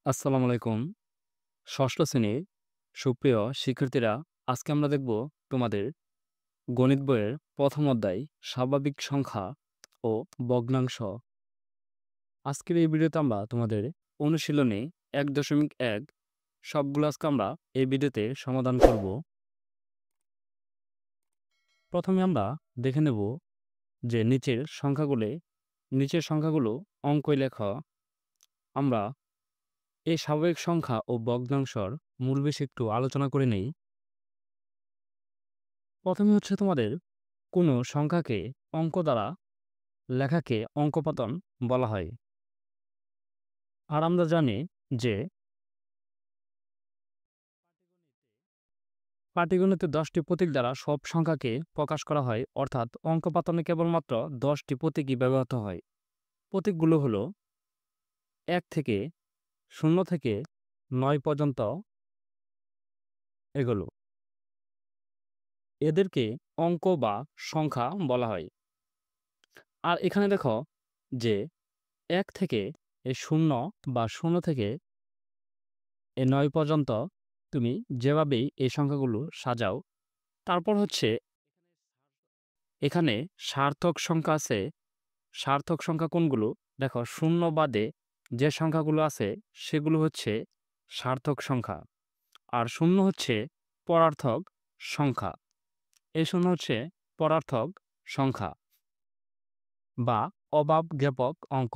আসসালামু আলাইকুম। ষষ্ঠ শ্রেণীর সুপ্রিয় শিক্ষার্থীরা, আজকে আমরা দেখব তোমাদের গণিত বইয়ের প্রথম অধ্যায় স্বাভাবিক সংখ্যা ও ভগ্নাংশ। আজকের এই ভিডিওতে আমরা তোমাদের অনুশীলনী ১.১ সবগুলো আজকে আমরা এই ভিডিওতে সমাধান করব। প্রথমে আমরা দেখে নেব যে নিচের সংখ্যাগুলো অঙ্কয় লেখা। আমরা এই স্বাভাবিক সংখ্যা ও ভগ্নাংশর মূল বিষয় একটু আলোচনা করে নেই। প্রথমে হচ্ছে তোমাদের কোনো সংখ্যাকে অঙ্ক দ্বারা লেখাকে অঙ্কপাতন বলা হয়। আর আমরা জানি যে পাটিগণিতে 10টি প্রতীক দ্বারা সব সংখ্যাকে প্রকাশ করা হয়, অর্থাৎ অঙ্কপাতনে কেবলমাত্র 10টি প্রতীকই ব্যবহৃত হয়। প্রতীকগুলো হলো 1 থেকে 0 থেকে 9 পর্যন্ত। এগুলো এদেরকে অঙ্ক বা সংখ্যা বলা হয়। আর এখানে দেখো যে 1 থেকে 0 বা 0 থেকে 9 পর্যন্ত তুমি যেভাবেই এই সংখ্যাগুলো সাজাও, তারপর হচ্ছে এখানে সার্থক সংখ্যা আছে। সার্থক সংখ্যা কোনগুলো? দেখো, শূন্য বাদে যে সংখ্যাগুলো আছে সেগুলো হচ্ছে সার্থক সংখ্যা। আর শূন্য হচ্ছে পরার্থক সংখ্যা। এই শূন্য হচ্ছে পরার্থক সংখ্যা বা অভাব জ্ঞাপক অঙ্ক।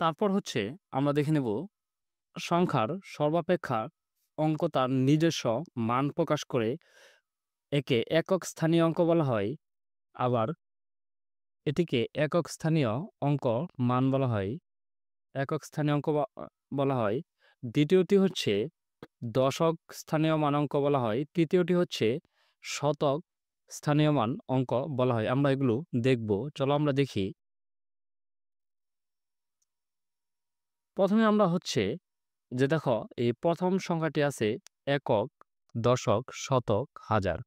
তারপর হচ্ছে আমরা দেখে নেব সংখ্যার সর্বাপেক্ষা অঙ্ক তার নিজস্ব মান প্রকাশ করে। একে একক স্থানীয় অঙ্ক বলা হয়। আবার এটিকে একক স্থানীয় অঙ্ক মান বলা হয়। একক স্থানীয় অঙ্ক বলা হয়। দ্বিতীয়টি হচ্ছে দশক স্থানীয় মান অঙ্ক বলা হয়। তৃতীয়টি হচ্ছে শতক স্থানীয় মান অঙ্ক বলা হয়। আমরা এগুলো দেখব। চলো আমরা দেখি। প্রথমে আমরা হচ্ছে যে দেখো, এই প্রথম সংখ্যাটি আছে একক, দশক, শতক, হাজার।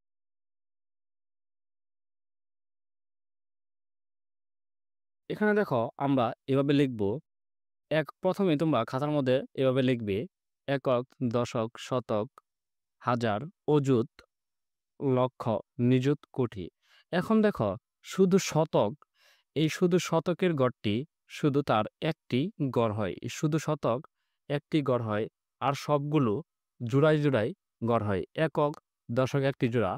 এখানে দেখো আমরা এভাবে লিখব। প্রথমে তোমরা খাতার মধ্যে এভাবে লিখবে: একক, দশক, শতক, হাজার, অযুত, লক্ষ, নিযুত, কোটি। এখন দেখো, শুধু শতক, এই শুধু শতকের গড়টি শুধু তার একটি গড় হয়। শুধু শতক একটি গড় হয়। আর সবগুলো জোড়ায় জোড়ায় গড় হয়। একক, দশক একটি জোড়া,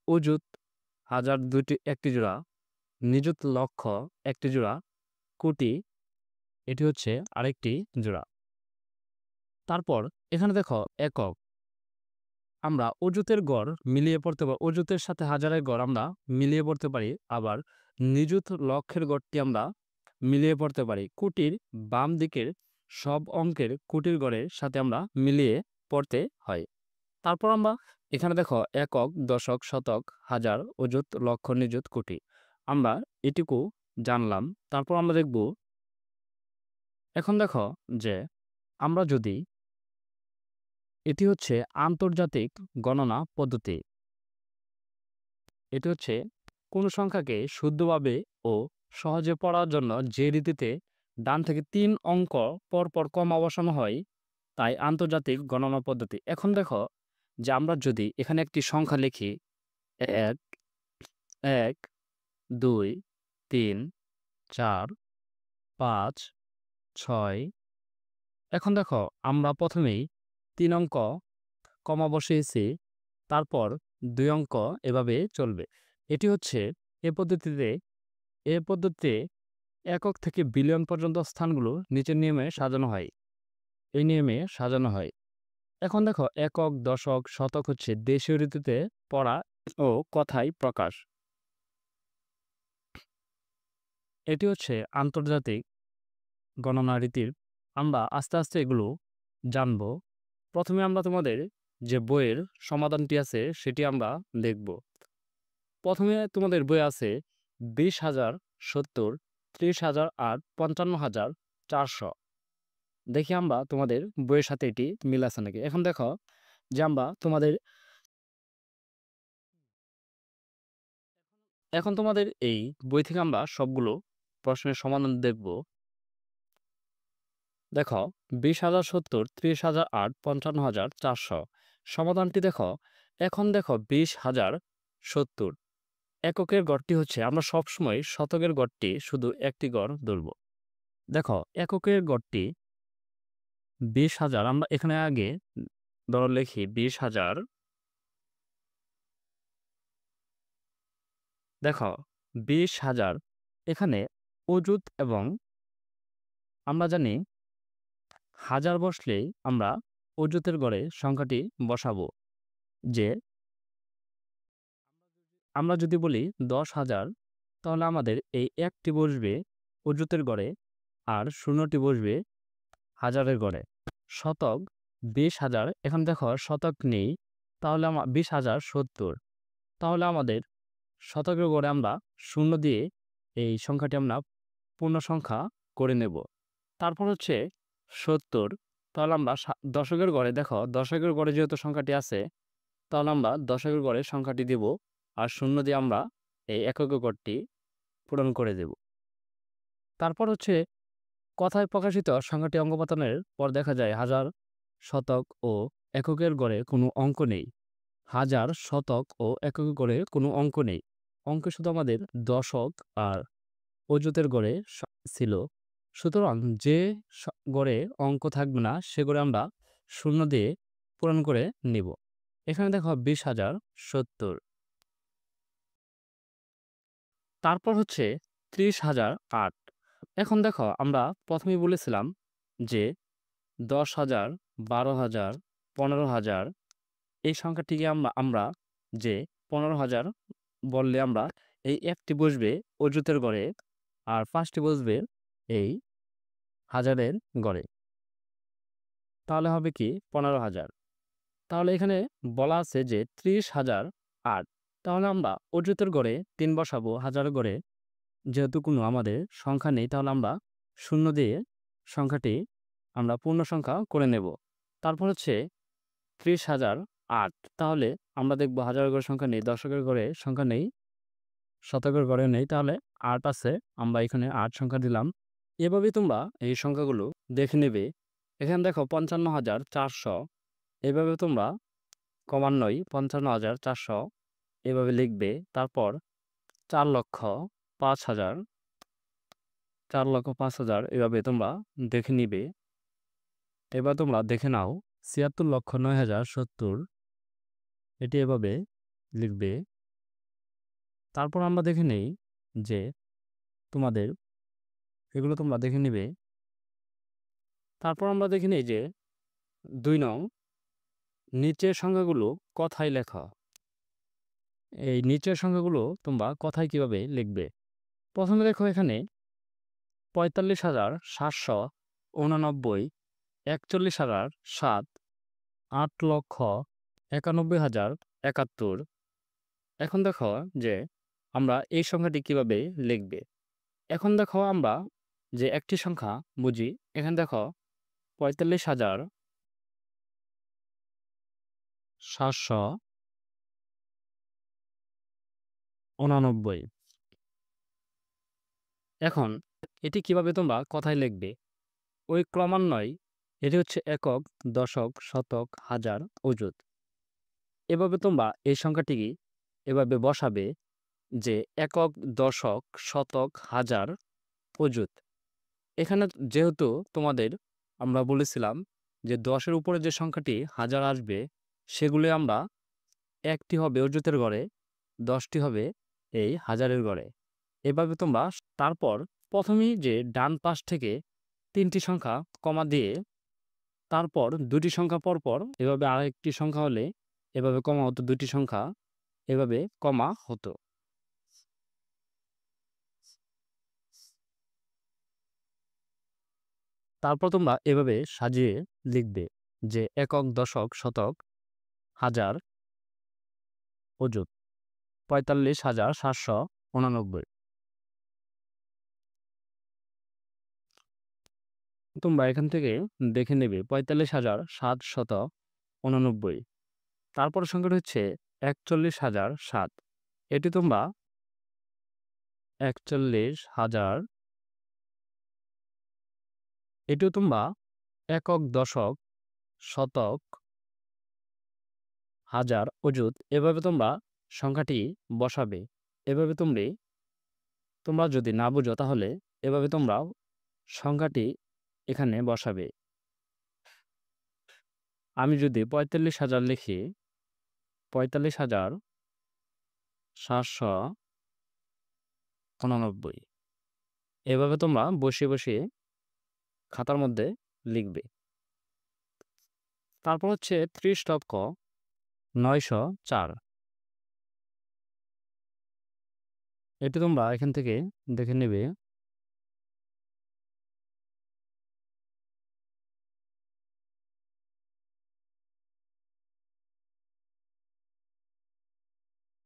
অযুত, হাজার একটি জোড়া, নিযুত, লক্ষ একটি জোড়া, কোটি এটি হচ্ছে আরেকটি জোড়া। তারপর এখানে দেখো একক, আমরা অযুতের গড় মিলিয়ে পড়তে পারি। অযুতের সাথে হাজারের গড় আমরা মিলিয়ে পড়তে পারি। আবার নিযুত লক্ষের গড়টি আমরা মিলিয়ে পড়তে পারি। কোটির বাম দিকের সব অঙ্কের কোটির গড়ের সাথে আমরা মিলিয়ে পড়তে হয়। তারপর আমরা এখানে দেখো একক, দশক, শতক, হাজার, অযুত, লক্ষ, নিযুত, কোটি আমরা এটুকু জানলাম। তারপর আমরা দেখব, এখন দেখো যে আমরা যদি এটি হচ্ছে আন্তর্জাতিক গণনা পদ্ধতি। এটি হচ্ছে কোনো সংখ্যাকে শুদ্ধভাবে ও সহজে পড়ার জন্য যে রীতিতে ডান থেকে 3 অঙ্ক পর পর কমা বসানো হয়, তাই আন্তর্জাতিক গণনা পদ্ধতি। এখন দেখো যে আমরা যদি এখানে একটি সংখ্যা লিখি 1, 1, 2, 3, 4, 5, 6। এখন দেখো আমরা প্রথমেই 3 অঙ্ক কমা বসিয়েছি, তারপর 2 অঙ্ক এভাবে চলবে। এটি হচ্ছে এ পদ্ধতিতে একক থেকে বিলিয়ন পর্যন্ত স্থানগুলো নিচের নিয়মে সাজানো হয়। এই নিয়মে সাজানো হয়। এখন দেখো একক, দশক, শতক হচ্ছে দেশীয় রীতিতে পড়া ও কথায় প্রকাশ। এটি হচ্ছে আন্তর্জাতিক গণনা রীতির। আমরা আস্তে আস্তে এগুলো জানব। প্রথমে আমরা তোমাদের যে বইয়ের সমাধানটি আছে সেটি আমরা দেখব। প্রথমে তোমাদের বই আছে 20,070, 30,000 আর 55,400। দেখি আমরা তোমাদের বইয়ের সাথে এটি মিল আছে নাকি। এখন দেখো যে তোমাদের এই বই থেকে আমরা সবগুলো প্রশ্নের সমাধান দেখব। দেখো 20,070, 30,008, 55,400। সমাধানটি দেখো। এখন দেখো 20,070 এককের গড়টি হচ্ছে, আমরা সবসময় শতকের গড়টি শুধু একটি গড় ধরব। দেখো এককের গড়টি 20,000, আমরা এখানে আগে ধরো লিখি 20,000। দেখো 20,000 এখানে অযুত, এবং আমরা জানি হাজার বসলেই আমরা অযুতের গড়ে সংখ্যাটি বসাবো। যে আমরা যদি বলি 10,000, তাহলে আমাদের এই একটি বসবে অযুতের গড়ে আর শূন্যটি বসবে হাজারের গড়ে। শতক 20,000, এখন দেখো শতক নেই, তাহলে 20,070, তাহলে আমাদের শতকের গড়ে আমরা শূন্য দিয়ে এই সংখ্যাটি আমরা পূর্ণ সংখ্যা করে নেব। তারপর হচ্ছে 70, তাহলে আমরা দশকের গড়ে, দেখো দশকের গড়ে যেহেতু সংখ্যাটি আছে, তাহলে আমরা দশকের গড়ে সংখ্যাটি দেব আর শূন্য দিয়ে আমরা এই এককের গড়টি পূরণ করে দেব। তারপর হচ্ছে কথায় প্রকাশিত সংখ্যাটি অঙ্কপাতনের পর দেখা যায় হাজার, শতক ও এককের গড়ে কোনো অঙ্ক নেই। হাজার, শতক ও এককের গড়ে কোনো অঙ্ক নেই। অঙ্কে শুধু আমাদের দশক আর অযুতের গড়ে ছিল। সুতরাং যে গড়ে অঙ্ক থাকবে না সে গড়ে আমরা শূন্য দিয়ে পূরণ করে নিব। এখানে দেখো 20,070। তারপর হচ্ছে 30,008। এখন দেখো আমরা প্রথমেই বলেছিলাম যে 10,000, 12,000, 15,000 এই সংখ্যাটিকে আমরা যে 15,000 বললে আমরা এই একটি বসবে অযুতের গড়ে আর 5টি বসবে এই হাজারের গড়ে, তাহলে হবে কি 15,000। তাহলে এখানে বলা আছে যে 30,008, তাহলে আমরা অযুতের গড়ে 3 বসাবো, হাজারের গড়ে যেহেতু কোনো আমাদের সংখ্যা নেই, তাহলে আমরা শূন্য দিয়ে সংখ্যাটি আমরা পূর্ণ সংখ্যা করে নেব। তারপর হচ্ছে 30,008, তাহলে আমরা দেখব হাজারের গড়ে সংখ্যা নেই, দশকের গড়ে সংখ্যা নেই, শতকের গড়ে নেই, তাহলে 8 আছে, আমরা এখানে 8 সংখ্যা দিলাম। এভাবেই তোমরা এই সংখ্যাগুলো দেখে নেবে। এখানে দেখো 55,400, এভাবে তোমরা ক্রমান্বয়ে 55,400 এভাবে লিখবে। তারপর 4,05,000, 4,05,000 এভাবে তোমরা দেখে নিবে। এবার তোমরা দেখে নাও 76,09,070, এটি এভাবে লিখবে। তারপর আমরা দেখে নেই যে তোমাদের এগুলো তোমরা দেখে নিবে। তারপর আমরা দেখে নেই যে 2 নং, নিচের সংখ্যাগুলো কথায় লেখা। এই নিচের সংখ্যাগুলো তোমরা কথায় কিভাবে লিখবে। প্রথমে দেখো এখানে 45,789, 41,007, 8,91,071। এখন দেখো যে আমরা এই সংখ্যাটি কিভাবে লিখবে। এখন দেখো আমরা যে একটি সংখ্যা বুঝি। এখানে দেখো 45,789। এখন এটি কিভাবে তোমরা কথায় লিখবে। ওই ক্রমান্বয়, এটি হচ্ছে একক, দশক, শতক, হাজার, অযুত। এভাবে তোমরা এই সংখ্যাটি এভাবে বসাবে যে একক, দশক, শতক, হাজার, অযুত। এখানে যেহেতু তোমাদের আমরা বলেছিলাম যে 10-এর উপরে যে সংখ্যাটি হাজার আসবে সেগুলি আমরা একটি হবে অযুতের গড়ে, 10টি হবে এই হাজারের গড়ে। এভাবে তোমরা তারপর প্রথমেই যে ডান পাশ থেকে 3টি সংখ্যা কমা দিয়ে তারপর 2টি সংখ্যা পরপর এভাবে আরেকটি সংখ্যা হলে এভাবে কমা হতো, 2টি সংখ্যা এভাবে কমা হতো। তারপর তোমরা এভাবে সাজিয়ে লিখবে যে একক, দশক, শতক, হাজার, অযুত। 45,789। তোমরা এখান থেকে দেখে নেবে 45,789। তারপর সংখ্যাটা হচ্ছে 41,007। এটি তোমরা 41,000, এটিও তোমরা একক, দশক, শতক, হাজার, অযুত এভাবে তোমরা সংখ্যাটি বসাবে। এভাবে তোমরা যদি না বুঝো তাহলে এভাবে তোমরা সংখ্যাটি এখানে বসাবে। আমি যদি ৪৫,০০০ লিখি, ৪৫,৭৮৯ এভাবে তোমরা বসিয়ে বসিয়ে খাতার মধ্যে লিখবে। তারপর হচ্ছে ৩০,৯০৪ এটি তোমরা এখান থেকে দেখে নেবে।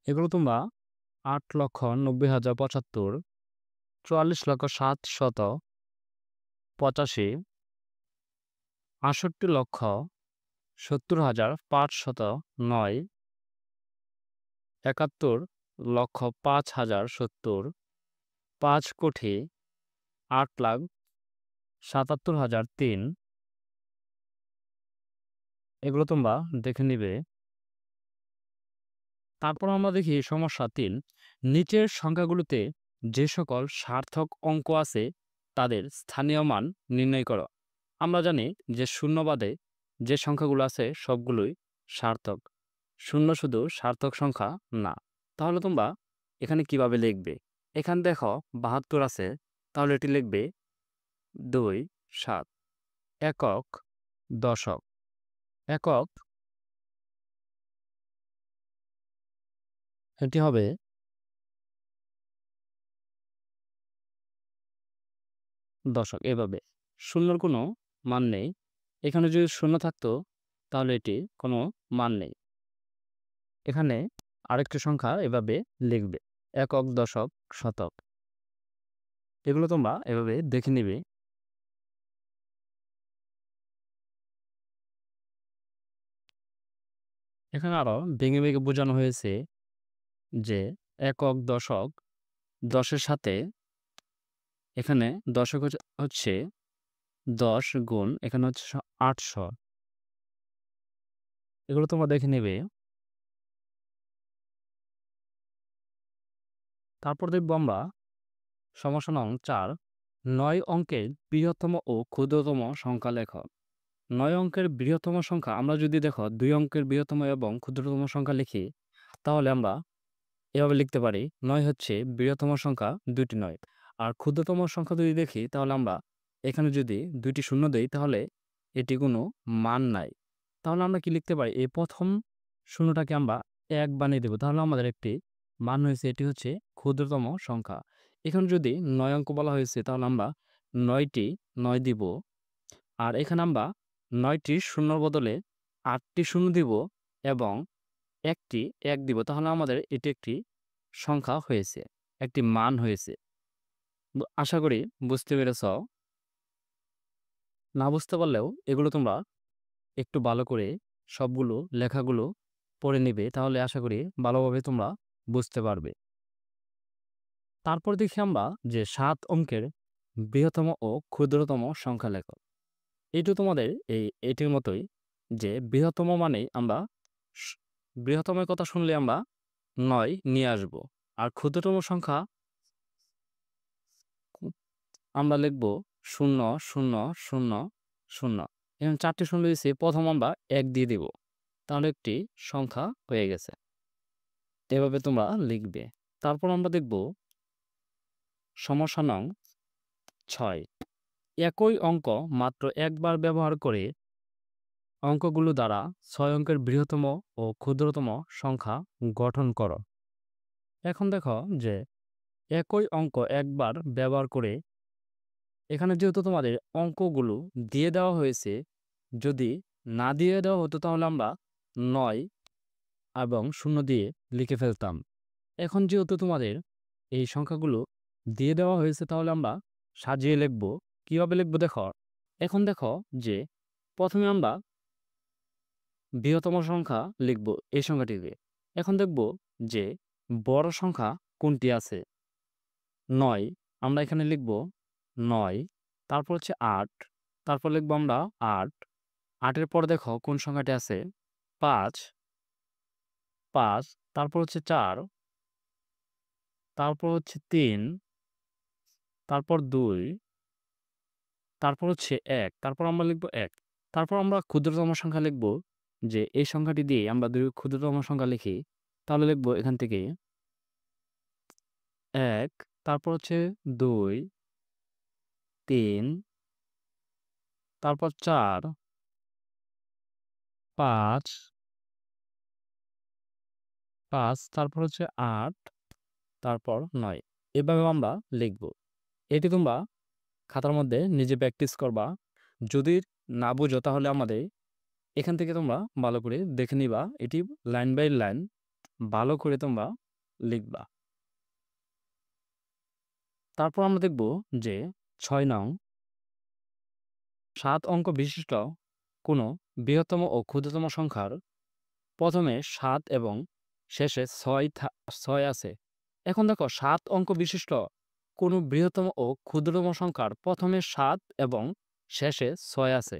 এগুলো তোমরা ৮,৯০,০৭৫, ৪৪,৭৮৫, ৬৮,৭০,৫০৯, ৭১,০৫,০৭০, ৫,৮,৭৭,০০৩ এগুলো তোমরা দেখে নিবে। তারপর আমরা দেখি সমস্যা ৩। নিচের সংখ্যাগুলোতে যে সকল সার্থক অঙ্ক আছে তাদের স্থানীয় মান নির্ণয় করো। আমরা জানি যে শূন্য বাদে যে সংখ্যাগুলো আছে সবগুলোই সার্থক। শূন্য শুধু সার্থক সংখ্যা না। তাহলে তোমরা এখানে কিভাবে লিখবে? এখানে দেখো ৭২ আছে, তাহলে এটি লিখবে ২, ৭। একক, দশক। একক এটি হবে দশক। এভাবে শূন্যর কোনো মান নেই। এখানে যদি শূন্য থাকতো তাহলে এটি কোনো মান নেই। এখানে আরেকটি সংখ্যা এভাবে লিখবে, একক, দশক, শতক। এগুলো তোমরা এভাবে দেখে নিবে। এখানে আরো ভেঙে ভেঙে বোঝানো হয়েছে যে একক, দশক, ১০-এর সাথে এখানে দশক হচ্ছে ১০ গুণ এখানে হচ্ছে ৮০০। এগুলো তোমরা দেখে নেবে। তারপর দেখবো আমরা সমস্যা নং ৪। ৯ অঙ্কের বৃহত্তম ও ক্ষুদ্রতম সংখ্যা লেখ। ৯ অঙ্কের বৃহত্তম সংখ্যা আমরা যদি দেখো ২ অঙ্কের বৃহত্তম এবং ক্ষুদ্রতম সংখ্যা লিখি, তাহলে আমরা এভাবে লিখতে পারি ৯ হচ্ছে বৃহত্তম সংখ্যা ২টি ৯। আর ক্ষুদ্রতম সংখ্যা যদি দেখি তাহলে আমরা এখানে যদি ২টি শূন্য দেই তাহলে এটি কোনো মান নাই। তাহলে আমরা কি লিখতে পারি? এই প্রথম শূন্যটাকে আমরা ১ বানিয়ে দেব। তাহলে আমাদের একটি মান হয়েছে, এটি হচ্ছে ক্ষুদ্রতম সংখ্যা। এখানে যদি ৯ অঙ্ক বলা হয়েছে তাহলে আমরা ৯টি ৯ দিব। আর এখানে আমরা ৯টি শূন্যর বদলে ৮টি শূন্য দিব এবং একটি ১ দিব। তাহলে আমাদের এটি একটি সংখ্যা হয়েছে, একটি মান হয়েছে। আশা করি বুঝতে পেরেছ। না বুঝতে পারলেও এগুলো তোমরা একটু ভালো করে সবগুলো লেখাগুলো পড়ে নিবে, তাহলে আশা করি ভালোভাবে তোমরা বুঝতে পারবে। তারপর দেখি আমরা যে ৭ অঙ্কের বৃহত্তম ও ক্ষুদ্রতম সংখ্যা লেখ। এটি তোমাদের এটির মতোই, যে বৃহত্তম মানেই আমরা বৃহত্তমের কথা শুনলে আমরা ৯ নিয়ে আসব। আর ক্ষুদ্রতম সংখ্যা আমরা লিখব ০, ০, ০, ০। এখানে ৪টি শূন্য দিয়েছি, প্রথম আমরা ১ দিয়ে দিব, তাহলে একটি সংখ্যা হয়ে গেছে। এভাবে তোমরা লিখবে। তারপর আমরা দেখব সমস্যা নং ৬। একই অঙ্ক মাত্র একবার ব্যবহার করে অঙ্কগুলো দ্বারা ৬ অঙ্কের বৃহত্তম ও ক্ষুদ্রতম সংখ্যা গঠন করো। এখন দেখো যে একই অঙ্ক একবার ব্যবহার করে, এখানে যেহেতু তোমাদের অঙ্কগুলো দিয়ে দেওয়া হয়েছে, যদি না দিয়ে দেওয়া হতো তাহলে আমরা ৯ এবং ০ দিয়ে লিখে ফেলতাম। এখন যেহেতু তোমাদের এই সংখ্যাগুলো দিয়ে দেওয়া হয়েছে তাহলে আমরা সাজিয়ে লিখব। কিভাবে লিখব দেখো। এখন দেখো যে প্রথমে আমরা বৃহত্তম সংখ্যা লিখব এই সংখ্যাটিকে। এখন দেখব যে বড় সংখ্যা কোনটি আছে। ৯ আমরা এখানে লিখব ৯, তারপর হচ্ছে ৮, তারপর লিখবো আমরা ৮। ৮-এর পর দেখো কোন সংখ্যাটি আছে? ৫, ৫, তারপর হচ্ছে ৪, তারপর হচ্ছে ৩, তারপর ২, তারপর হচ্ছে ১, তারপর আমরা লিখবো ১। তারপর আমরা ক্ষুদ্রতম সংখ্যা লিখবো যে এই সংখ্যাটি দিয়ে আমরা যদি ক্ষুদ্রতম সংখ্যা লিখি তাহলে লিখবো এখান থেকে ১, তারপর হচ্ছে ২, ৩, তারপর ৪, ৫, ৫, তারপর হচ্ছে ৮, তারপর ৯। এভাবে আমরা লিখবো। এটি তোমরা খাতার মধ্যে নিজে প্র্যাকটিস করবা। যদি না বুঝো তাহলে আমাদের এখান থেকে তোমরা ভালো করে দেখে নিবা। এটি লাইন বাই লাইন ভালো করে তোমরা লিখবা। তারপর আমরা দেখব যে ৬ নং ৭ অঙ্ক বিশিষ্ট কোনো বৃহত্তম ও ক্ষুদ্রতম সংখ্যার প্রথমে ৭ এবং শেষে ৬ আছে। এখন দেখো ৭ অঙ্ক বিশিষ্ট কোনো বৃহত্তম ও ক্ষুদ্রতম সংখ্যার প্রথমে ৭ এবং শেষে ৬ আছে।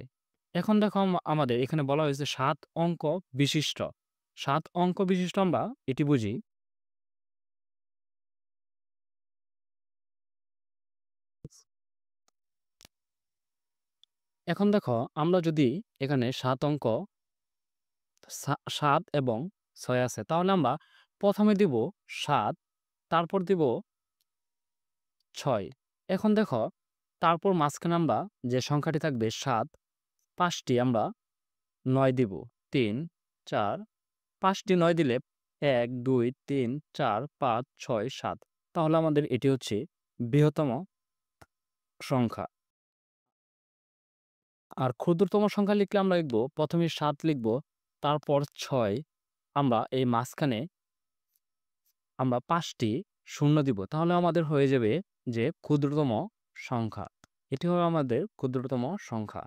এখন দেখো আমাদের এখানে বলা হয়েছে ৭ অঙ্ক বিশিষ্ট। ৭ অঙ্ক বিশিষ্ট আমরা এটি বুঝি। এখন দেখো আমরা যদি এখানে ৭ অঙ্ক ৭ এবং ৬ আছে তাহলে আমরা প্রথমে দিব ৭, তারপর দিব ৬। এখন দেখো তারপর মাঝখানে আমরা যে সংখ্যাটি থাকবে ৭, ৫টি আমরা ৯ দিব। ৩, ৪, ৫টি ৯ দিলে ১, ২, ৩, ৪, ৫, ৬, ৭। তাহলে আমাদের এটি হচ্ছে বৃহত্তম সংখ্যা। আর ক্ষুদ্রতম সংখ্যা লিখলে আমরা লিখব প্রথমে ৭ লিখব, তারপর ৬, আমরা এই মাঝখানে আমরা ৫টি শূন্য দিব। তাহলে আমাদের হয়ে যাবে যে ক্ষুদ্রতম সংখ্যা। এটি হবে আমাদের ক্ষুদ্রতম সংখ্যা।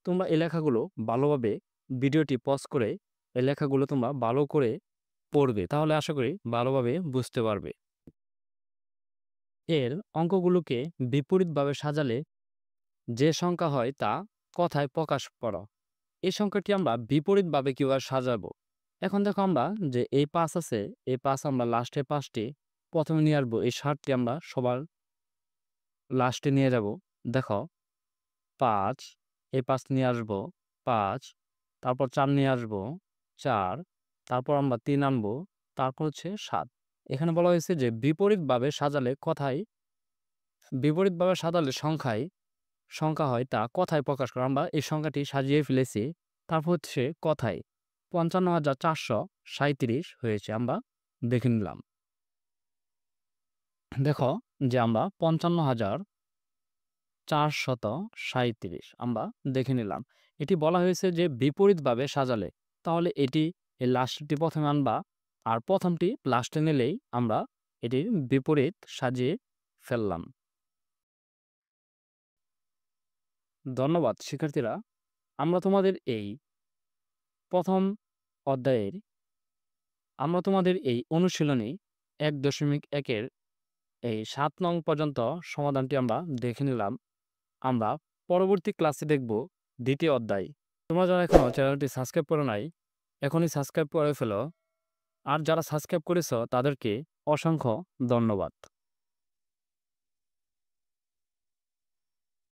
তোমরা এই লেখাগুলো ভালোভাবে ভিডিওটি পজ করে এই লেখাগুলো তোমরা ভালো করে পড়বে। তাহলে আশা করি ভালোভাবে বুঝতে পারবে। এর অঙ্কগুলোকে বিপরীতভাবে সাজালে যে সংখ্যা হয় তা কথায় প্রকাশ করো। এই সংখ্যাটি আমরা বিপরীতভাবে কিভাবে সাজাবো? এখন দেখো আমরা যে এই ৫ আছে, এই ৫ আমরা লাস্টে ৫টি প্রথমে নিয়ে আসবো। এই ৭টি আমরা সবার লাস্টে নিয়ে যাব। দেখো ৫, এই ৫ নিয়ে আসবো ৫, তারপর ৪ নিয়ে আসবো ৪, তারপর আমরা ৩ আনবো, তারপর হচ্ছে ৭। এখানে বলা হয়েছে যে বিপরীতভাবে সাজালে সংখ্যা হয় তা কথায় প্রকাশ করা। আমরা এই সংখ্যাটি সাজিয়ে ফেলেছি। তারপর হচ্ছে কথায় ৫৫,৪৩৭ হয়েছে। আমরা দেখে নিলাম। দেখো যে আমরা ৫৫,৪৩৭ আমরা দেখে নিলাম। এটি বলা হয়েছে যে বিপরীতভাবে সাজালে। তাহলে এটি এই লাস্টটি প্রথমে আনবা আর প্রথমটি লাস্টে নিলেই আমরা এটির বিপরীত সাজিয়ে ফেললাম। ধন্যবাদ শিক্ষার্থীরা। আমরা তোমাদের এই প্রথম অধ্যায়ের অনুশীলনী ১.১-এর এই ৭ নং পর্যন্ত সমাধানটি আমরা দেখে নিলাম। আমরা পরবর্তী ক্লাসে দেখব দ্বিতীয় অধ্যায়। তোমরা যারা এখনো চ্যানেলটি সাবস্ক্রাইব করো নাই, এখনই সাবস্ক্রাইব করে ফেলো। আর যারা সাবস্ক্রাইব করেছো তাদেরকে অসংখ্য ধন্যবাদ।